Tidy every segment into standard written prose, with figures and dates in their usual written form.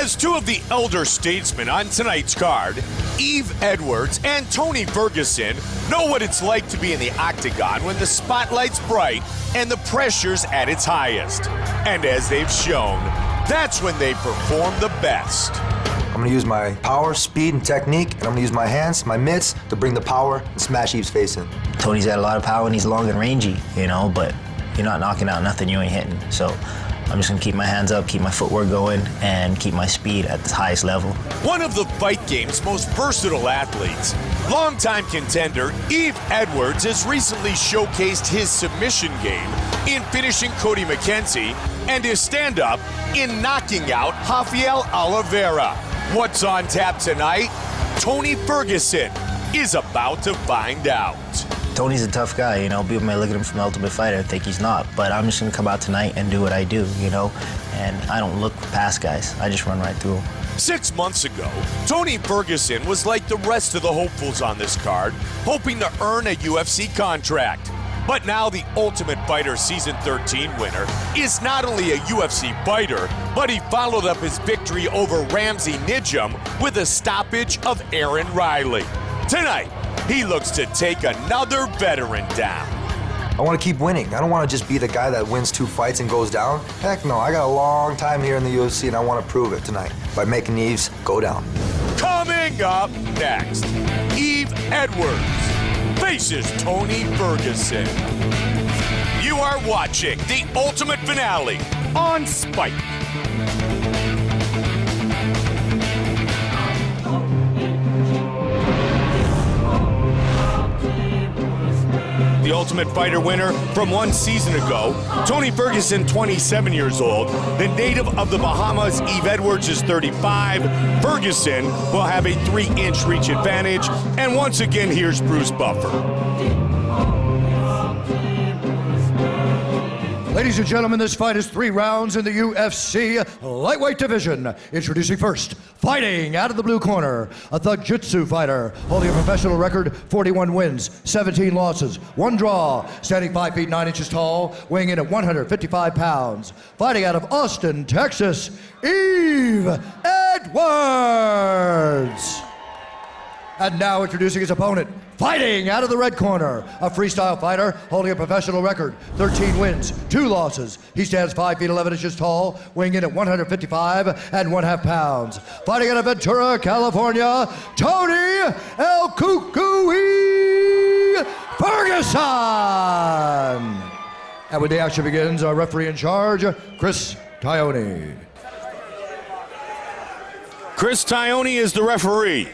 As two of the elder statesmen on tonight's card, Yves Edwards and Tony Ferguson know what it's like to be in the octagon when the spotlight's bright and the pressure's at its highest. And as they've shown, that's when they perform the best. I'm gonna use my power, speed, and technique, and I'm gonna use my hands, my mitts, to bring the power and smash Yves' face in. Tony's got a lot of power and he's long and rangy, you know, but you're not knocking out nothing you ain't hitting. So I'm just gonna keep my hands up, keep my footwork going, and keep my speed at the highest level. One of the fight game's most versatile athletes, longtime contender Yves Edwards has recently showcased his submission game in finishing Cody McKenzie and his stand-up in knocking out Rafael Oliveira. What's on tap tonight? Tony Ferguson is about to find out. Tony's a tough guy, you know. People may look at him from the Ultimate Fighter and think he's not, but I'm just gonna come out tonight and do what I do, you know. And I don't look past guys. I just run right through them. 6 months ago, Tony Ferguson was like the rest of the hopefuls on this card, hoping to earn a UFC contract. But now the Ultimate Fighter Season 13 winner is not only a UFC fighter, but he followed up his victory over Ramsey Nijem with a stoppage of Aaron Riley. Tonight, he looks to take another veteran down. I want to keep winning. I don't want to just be the guy that wins 2 fights and goes down. Heck no, I got a long time here in the UFC and I want to prove it tonight by making Yves go down. Coming up next, Yves Edwards faces Tony Ferguson. You are watching the Ultimate Finale on Spike. The Ultimate Fighter winner from 1 season ago, Tony Ferguson, 27 years old. The native of the Bahamas, Yves Edwards, is 35. Ferguson will have a 3-inch reach advantage. And once again, here's Bruce Buffer. Ladies and gentlemen, this fight is 3 rounds in the UFC lightweight division. Introducing first, fighting out of the blue corner, a Thug Jitsu fighter holding a professional record, 41 wins, 17 losses, 1 draw, standing 5 feet 9 inches tall, weighing in at 155 pounds. Fighting out of Austin, Texas, Yves Edwards. And now introducing his opponent, fighting out of the red corner, a freestyle fighter holding a professional record, 13 wins, 2 losses. He stands 5 feet 11 inches tall, weighing in at 155 and 1/2 pounds. Fighting out of Ventura, California, Tony El Cucuy Ferguson. And when the action begins, our referee in charge, Chris Toни. Chris Toni is the referee.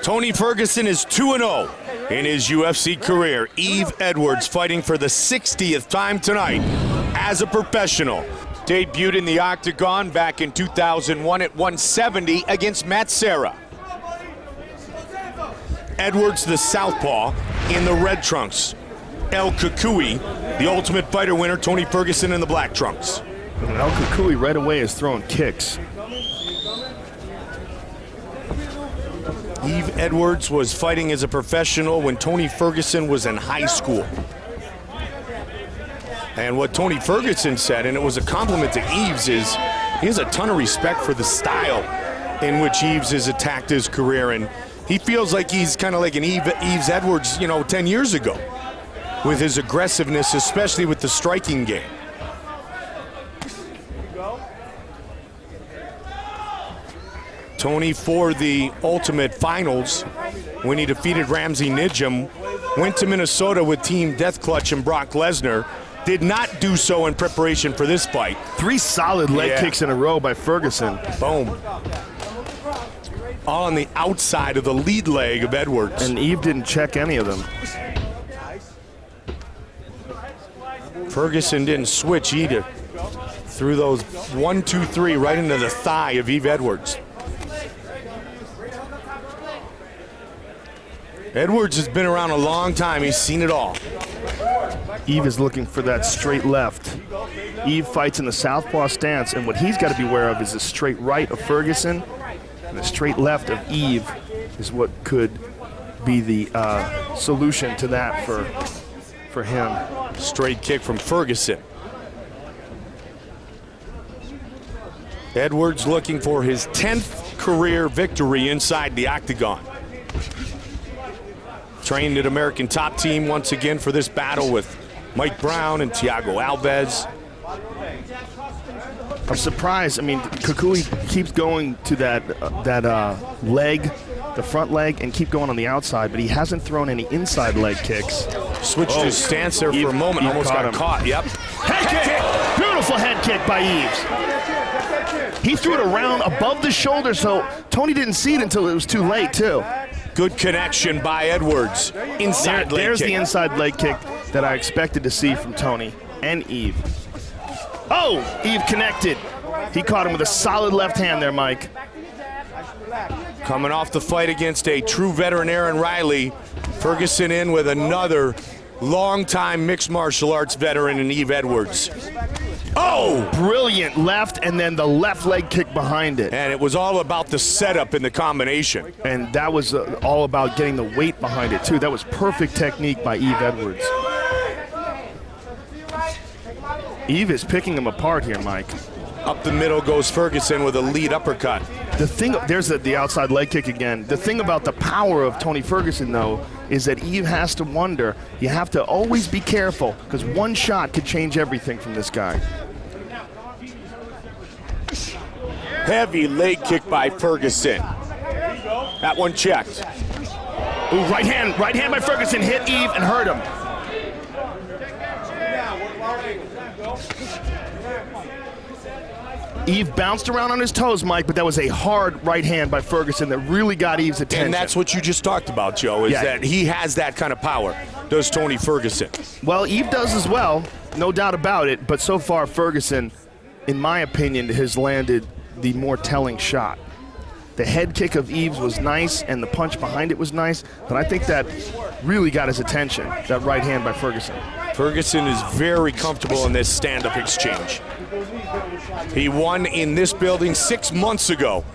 Tony Ferguson is 2-0 in his UFC career. Yves Edwards fighting for the 60th time tonight as a professional. Debuted in the octagon back in 2001 at 170 against Matt Serra. Edwards, the southpaw, in the red trunks. El Cucuy, the Ultimate Fighter winner, Tony Ferguson in the black trunks. And El Cucuy right away is throwing kicks. Yves Edwards was fighting as a professional when Tony Ferguson was in high school. And what Tony Ferguson said, and it was a compliment to Yves, is he has a ton of respect for the style in which Yves has attacked his career. And he feels like he's kind of like an Yves Edwards, 10 years ago with his aggressiveness, especially with the striking game. Tony, for the Ultimate Finals, when he defeated Ramsey Nijem, went to Minnesota with Team Death Clutch and Brock Lesnar. Did not do so in preparation for this fight. 3 solid leg kicks in a row by Ferguson. Boom. All on the outside of the lead leg of Edwards. And Yves didn't check any of them. Ferguson didn't switch either. Threw those 1, 2, 3 right into the thigh of Yves Edwards. Edwards has been around a long time. He's seen it all. Yves is looking for that straight left. Yves fights in the southpaw stance, and what he's got to be aware of is the straight right of Ferguson, and the straight left of Yves is what could be the solution to that for him. Straight kick from Ferguson. Edwards looking for his 10th career victory inside the octagon. Trained at American Top Team once again for this battle with Mike Brown and Thiago Alves. I'm surprised. I mean, Kukui keeps going to that leg, the front leg, and keep going on the outside, but he hasn't thrown any inside leg kicks. Switched his stance there for a moment, almost got caught. Yep. Head kick! Beautiful head kick by Yves. He threw it around above the shoulder, so Tony didn't see it until it was too late, too. Good connection by Edwards. Inside leg There's kick. the inside leg kick that I expected to see from Tony and Yves. Oh, Yves connected. He caught him with a solid left hand there, Mike. Coming off the fight against a true veteran, Aaron Riley, Ferguson in with another longtime mixed martial arts veteran in Yves Edwards. Oh! Brilliant left, and then the left leg kick behind it. And it was all about the setup and the combination. And that was all about getting the weight behind it, too. That was perfect technique by Yves Edwards. Yves is picking him apart here, Mike. Up the middle goes Ferguson with a lead uppercut. There's the outside leg kick again. The thing about the power of Tony Ferguson, though, is that Yves has to wonder. You have to always be careful, because one shot could change everything from this guy. Heavy leg kick by Ferguson. That one checked. Ooh, right hand by Ferguson hit Yves and hurt him. Yves bounced around on his toes, Mike, but that was a hard right hand by Ferguson that really got Yves' attention. And that's what you just talked about, Joe, is that he has that kind of power, does Tony Ferguson. Well, Yves does as well, no doubt about it, but so far Ferguson, in my opinion, has landed the more telling shot. The head kick of Yves was nice, and the punch behind it was nice, but I think that really got his attention, that right hand by Ferguson. Ferguson is very comfortable in this stand-up exchange. He won in this building 6 months ago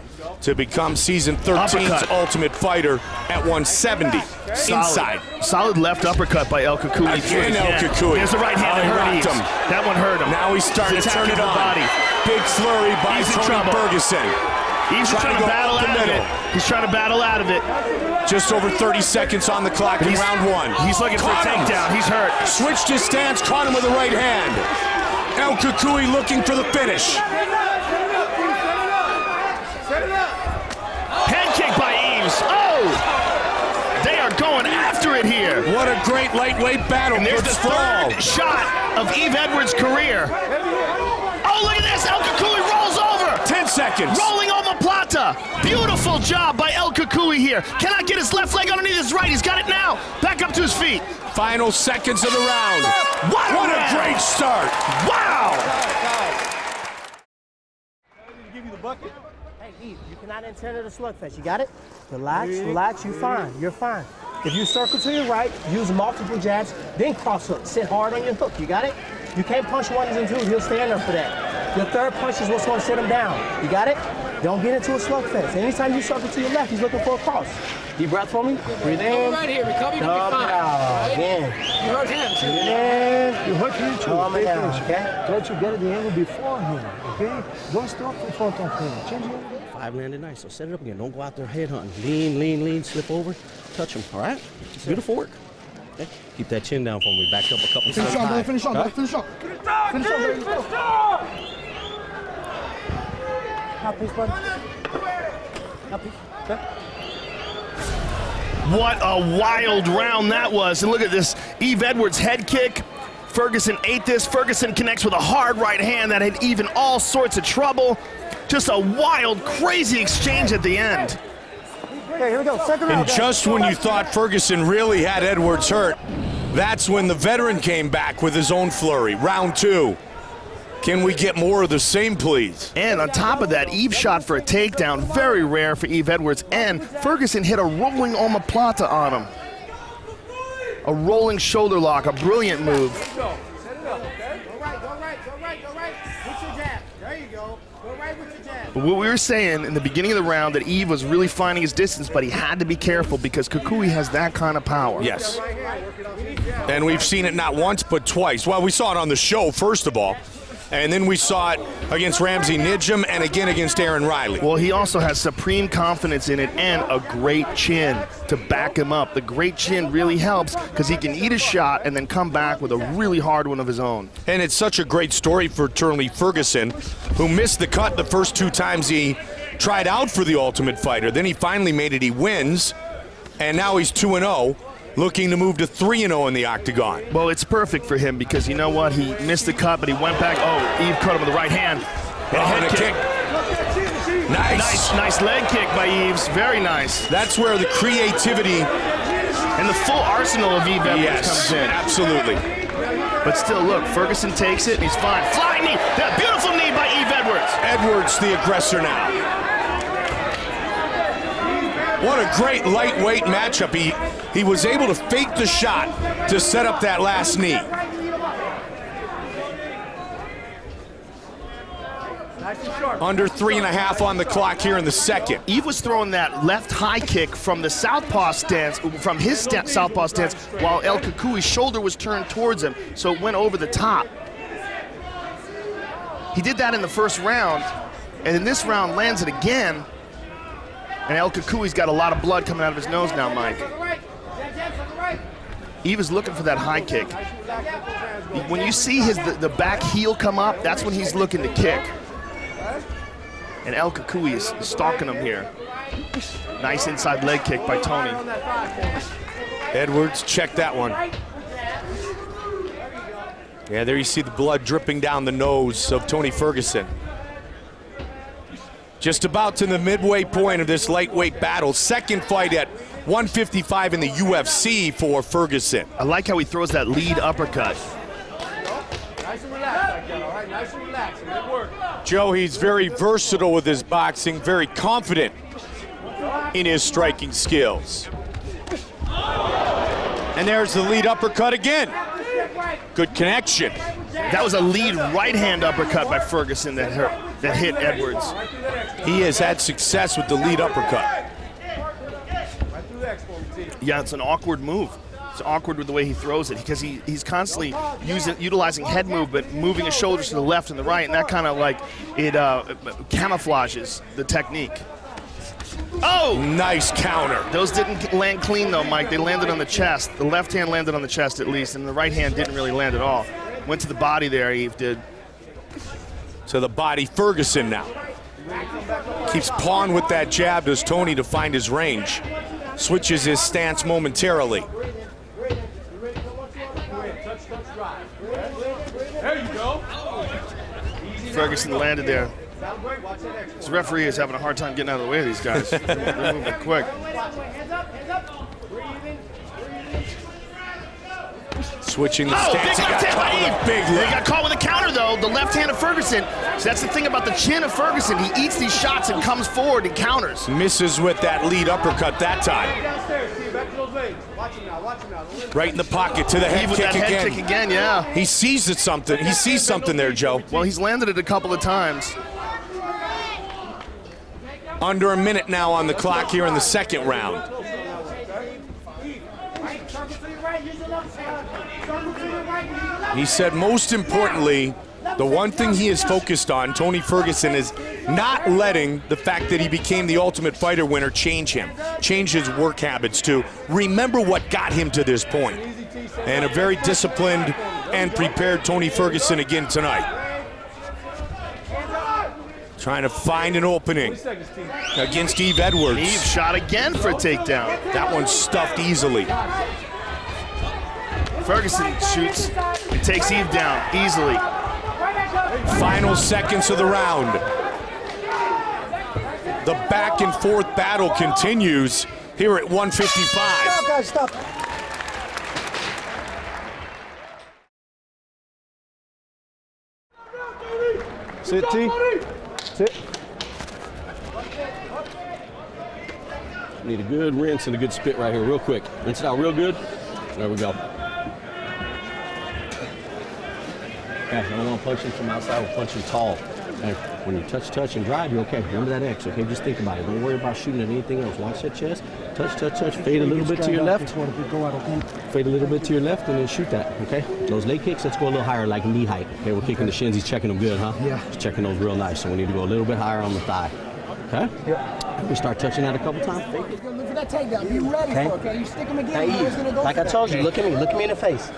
to become season 13's Ultimate Fighter at 170. Inside. Solid left uppercut by El Kukui. Again, El Kukui. There's the right hand that hurt Yves. That one hurt him. Now he's starting to turn it on. Big flurry by Tony Ferguson. He's trying to battle out of it. He's trying to battle out of it. Just over 30 seconds on the clock in round one. He's looking for a takedown. He's hurt. Switched his stance, caught him with the right hand. El Kukui looking for the finish. Head kick by Yves. Oh! They are going after it here. What a great lightweight battle. And there's the third shot of Yves Edwards' career. Oh, look at this. El Kukui rolls over. 10 seconds. Rolling omoplata. Beautiful job by El Kukui here. Cannot get his left leg underneath his right. He's got it now. Back up to his feet. Final seconds of the round. What a great start. Wow. Hey, Yves, you cannot enter the slugfest. You got it? Relax, you're fine. You're fine. If you circle to your right, use multiple jabs, then cross hook. Sit hard on your hook. You got it? You can't punch ones and twos. He'll stand there for that. Your third punch is what's going to sit him down. You got it? Don't get into a slugfest. Anytime you circle to your left, he's looking for a cross. Deep breath for me. Breathe in. Right here, recover, you're gonna be fine. Out. Again. You hurt him too. Breathe in. You hurt him too. Calm it down, okay? Try to get the angle before him, okay? Don't stop in front of him. Change it. 5 landed nice, so set it up again. Don't go out there head hunting. Lean, slip over, touch him, all right? Beautiful work. Okay. Keep that chin down for me. Back up a couple times. Finish on, finish on. Hop piece, buddy. Hop piece. Okay. What a wild round that was. And look at this, Yves Edwards head kick. Ferguson ate this. Ferguson connects with a hard right hand that had even all sorts of trouble. Just a wild, crazy exchange at the end. Okay, here we go. Second round. And just when you thought Ferguson really had Edwards hurt, that's when the veteran came back with his own flurry. Round two. Can we get more of the same, please? And on top of that, Yves shot for a takedown. Very rare for Yves Edwards. And Ferguson hit a rolling omoplata on him. A rolling shoulder lock, a brilliant move. Go right. With your jab. There you go. Go right with your jab. But what we were saying in the beginning of the round that Yves was really finding his distance, but he had to be careful because Kukui has that kind of power. Yes. And we've seen it not once, but twice. Well, we saw it on the show, first of all. And then we saw it against Ramsey Nijum and again against Aaron Riley. Well, he also has supreme confidence in it and a great chin to back him up. The great chin really helps because he can eat a shot and then come back with a really hard one of his own. And it's such a great story for Tony Ferguson, who missed the cut the first 2 times he tried out for the Ultimate Fighter. Then he finally made it. He wins, and now he's 2-0. Looking to move to 3-0 in the octagon. Well, it's perfect for him because you know what? He missed the cut, but he went back. Oh, Yves caught him with the right hand. And a kick. Nice leg kick by Yves. Very nice. That's where the creativity and the full arsenal of Yves Edwards comes in. Absolutely. But still, look, Ferguson takes it, and he's fine. Flying knee. That beautiful knee by Yves Edwards. Edwards, the aggressor now. What a great lightweight matchup. He was able to fake the shot to set up that last knee. Under 3.5 on the clock here in the second. Yves was throwing that left high kick from the southpaw stance, from his southpaw stance, while El Kakoui's shoulder was turned towards him, so it went over the top. He did that in the first round, and in this round lands it again. And El Kakoui's got a lot of blood coming out of his nose now, Mike. Yves is looking for that high kick. When you see the back heel come up, that's when he's looking to kick. And El Kakoui is stalking him here. Nice inside leg kick by Toни. Edwards, check that one. Yeah, there you see the blood dripping down the nose of Tony Ferguson. Just about to the midway point of this lightweight battle. Second fight at 155 in the UFC for Ferguson. I like how he throws that lead uppercut. Nice and relaxed, all right? Nice and relaxed. Good work. Joe, he's very versatile with his boxing, very confident in his striking skills. And there's the lead uppercut again. Good connection. That was a lead right hand uppercut by Ferguson that hit Edwards. He has had success with the lead uppercut. Yeah, it's an awkward move. It's awkward with the way he throws it because he's constantly utilizing head movement, moving his shoulders to the left and the right, and that kind of like it camouflages the technique. Oh! Nice counter. Those didn't land clean though, Mike. They landed on the chest. The left hand landed on the chest at least, and the right hand didn't really land at all. Went to the body there, Yves did. To the body, Ferguson now. Keeps pawing with that jab, does Toни, to find his range. Switches his stance momentarily. There you go. Ferguson landed there. This referee is having a hard time getting out of the way of these guys. They're moving quick. Switching the stance. Big left hand by Yves. Big He left. got caught with a counter though. The left hand of Ferguson. So that's the thing about the chin of Ferguson. He eats these shots and comes forward and counters. Misses with that lead uppercut that time. Right in the pocket to the head With kick that head again. kick again, yeah. He sees it something. He sees something there, Joe. Well, he's landed it a couple of times. Under a minute now on the clock here in the second round. He said most importantly, the one thing he is focused on, Tony Ferguson, is not letting the fact that he became the Ultimate Fighter winner change him, change his work habits to remember what got him to this point. And a very disciplined and prepared Tony Ferguson again tonight. Trying to find an opening against Yves Edwards. Yves shot again for a takedown. That one's stuffed easily. Ferguson shoots and takes Yves down easily. Final seconds of the round. The back and forth battle continues here at 155. Stop, guys, stop. Sit, T. Sit. Need a good rinse and a good spit right here, real quick. Rinse it out real good. There we go. Okay, I don't want to punch him from outside, we'll punch him tall. Okay. When you touch, and drive, you're okay. Remember that X, okay? Just think about it. Don't worry about shooting at anything else. Watch that chest. Touch. Fade a little bit to your left. Fade a little bit to your left, and then shoot that, okay? Those leg kicks, let's go a little higher, like knee height. Okay, we're kicking the shins. He's checking them good, huh? Yeah. He's checking those real nice. So we need to go a little bit higher on the thigh. Okay? Yeah. We start touching that a couple times. Look for that takedown. Be ready for it, okay? You stick him again. Hey, Eve, like I told you, look at me in the face.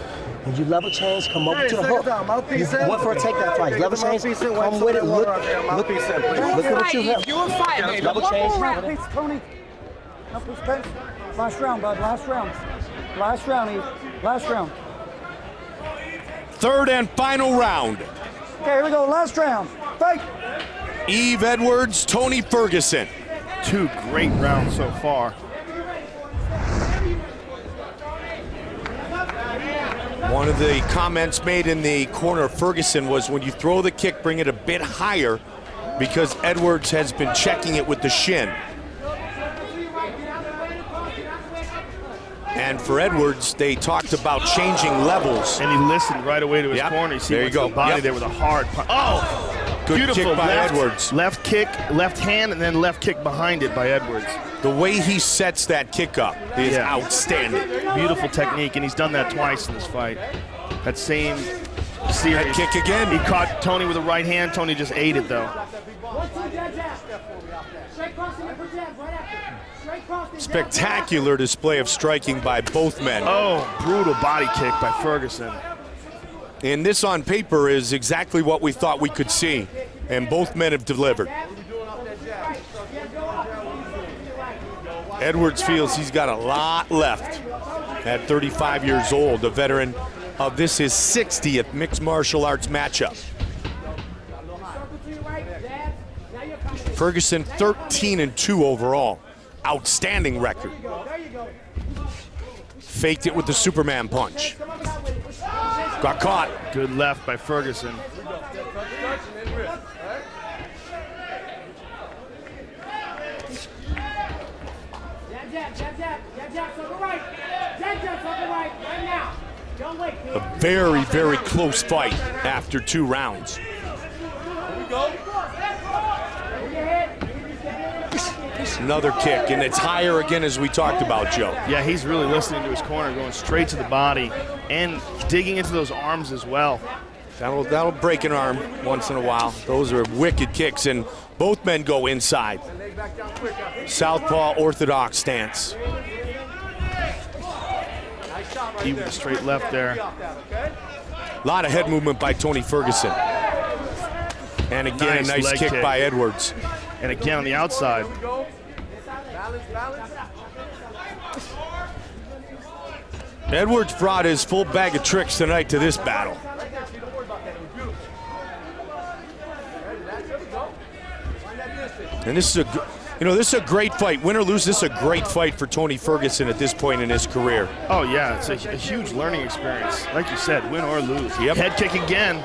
When you level change, come over to the hook. You went for a takedown twice. Level change, come with it. Look at what you have. You were fighting, baby. Level change. Please, Tony. No, please, okay? Last round, bud. Last round. Last round, Eve. Last round. Third and final round. Okay, here we go. Last round. Fight. Yves Edwards, Tony Ferguson. 2 great rounds so far. One of the comments made in the corner of Ferguson was when you throw the kick, bring it a bit higher because Edwards has been checking it with the shin. And for Edwards, they talked about changing levels. And he listened right away to his corner. You see there you go. The body there with a hard punch. Oh! Good Beautiful kick by left, Edwards. Left kick, left hand, and then left kick behind it by Edwards. The way he sets that kick up is outstanding. Beautiful technique, and he's done that twice in this fight. That same series. That kick again. He caught Tony with a right hand. Tony just ate it, though. Spectacular display of striking by both men. Oh, brutal body kick by Ferguson. And this on paper is exactly what we thought we could see. And both men have delivered. Edwards feels he's got a lot left at 35 years old, a veteran of this his 60th mixed martial arts matchup. Ferguson 13-2 overall. Outstanding record. Faked it with the Superman punch. Got caught. Good left by Ferguson. A very, very close fight after 2 rounds. Another kick, and it's higher again as we talked about, Joe. Yeah, he's really listening to his corner, going straight to the body and digging into those arms as well. That'll break an arm once in a while. Those are wicked kicks, and both men go inside. Southpaw orthodox stance. Even a straight left there. A lot of head movement by Tony Ferguson. And again, a nice kick by Edwards. And again on the outside. Edwards brought his full bag of tricks tonight to this battle. And this is this is a great fight. Win or lose, this is a great fight for Tony Ferguson at this point in his career. Oh yeah, it's a huge learning experience. Like you said, win or lose. Yep. Head kick again.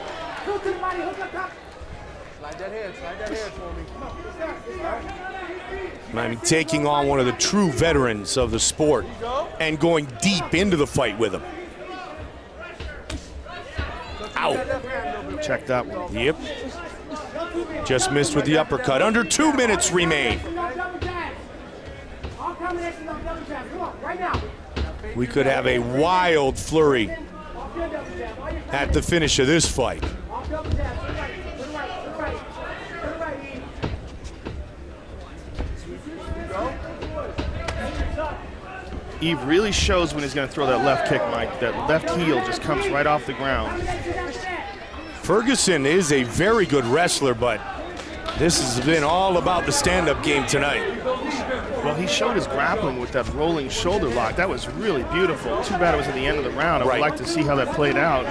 I mean, taking on one of the true veterans of the sport and going deep into the fight with him. Ow. Check that one. Yep. Just missed with the uppercut. Under 2 minutes remain. We could have a wild flurry at the finish of this fight. Yves really shows when he's going to throw that left kick, Mike. That left heel just comes right off the ground. Ferguson is a very good wrestler, but this has been all about the stand-up game tonight. Well, he showed his grappling with that rolling shoulder lock. That was really beautiful. Too bad it was at the end of the round. I would like to see how that played out.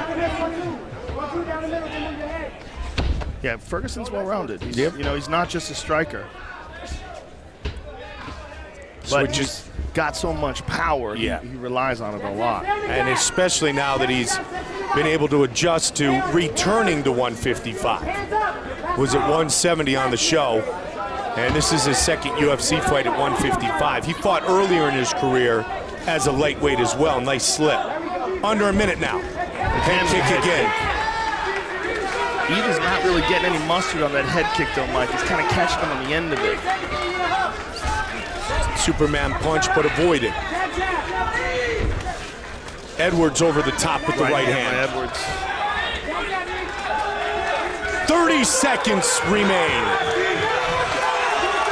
Yeah, Ferguson's well-rounded. He's not just a striker. But he's got so much power, he relies on it a lot. And especially now that he's been able to adjust to returning to 155. Was at 170 on the show, and this is his second UFC fight at 155. He fought earlier in his career as a lightweight as well. Nice slip. Under a minute now. Hand kick again. Yves is not really getting any mustard on that head kick though, Mike. He's kind of catching him on the end of it. Superman punch, but avoided. Edwards over the top with the right hand. Edwards. 30 seconds remain.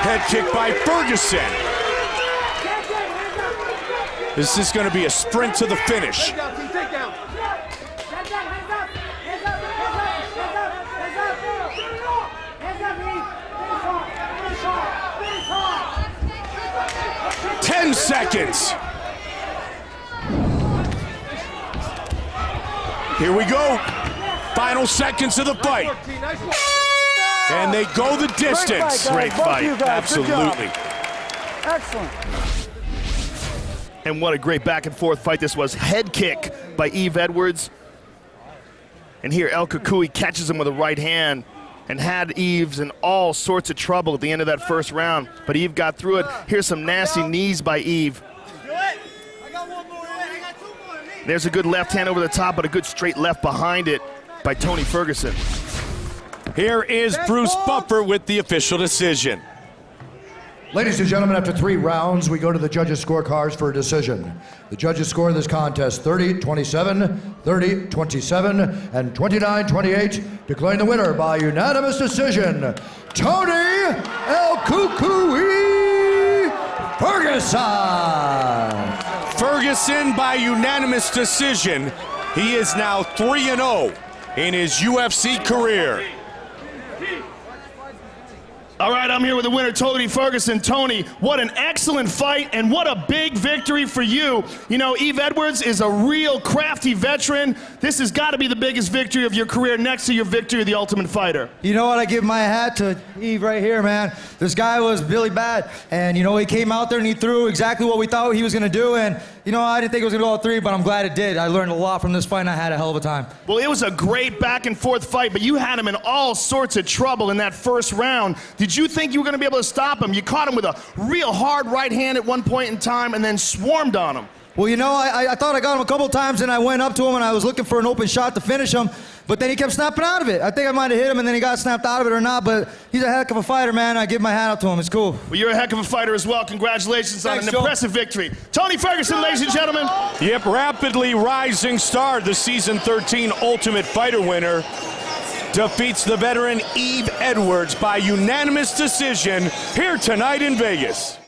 Head kick by Ferguson. This is going to be a sprint to the finish. 10 seconds. Here we go. Final seconds of the fight. And they go the distance. Great fight. Absolutely. Excellent. And what a great back and forth fight this was. Head kick by Yves Edwards. And here El Kukui catches him with a right hand and had Yves in all sorts of trouble at the end of that first round. But Yves got through it. Here's some nasty knees by Yves. There's a good left hand over the top, but a good straight left behind it by Tony Ferguson. Here is Bruce Buffer with the official decision. Ladies and gentlemen, after 3 rounds, we go to the judges' scorecards for a decision. The judges score this contest 30-27, 30-27, and 29-28, declaring the winner by unanimous decision, Tony El Kukui Ferguson. Ferguson by unanimous decision. He is now 3-0 in his UFC career. All right, I'm here with the winner, Tony Ferguson. Tony, what an excellent fight and what a big victory for you. You know, Yves Edwards is a real crafty veteran. This has got to be the biggest victory of your career next to your victory of the Ultimate Fighter. You know what? I give my hat to Yves right here, man. This guy was really bad. And, you know, he came out there and he threw exactly what we thought he was going to do. And, you know, I didn't think it was going to go all 3, but I'm glad it did. I learned a lot from this fight and I had a hell of a time. Well, it was a great back and forth fight, but you had him in all sorts of trouble in that first round. Did you think you were going to be able to stop him? You caught him with a real hard right hand at one point in time and then swarmed on him. Well, you know, I thought I got him a couple times and I went up to him and I was looking for an open shot to finish him, but then he kept snapping out of it. I think I might have hit him and then he got snapped out of it or not, but he's a heck of a fighter, man. I give my hat out to him. It's cool. Well, you're a heck of a fighter as well. Congratulations on an impressive victory. Tony Ferguson, ladies and gentlemen. Yep, rapidly rising star, the season 13 Ultimate Fighter winner, defeats the veteran Yves Edwards by unanimous decision here tonight in Vegas.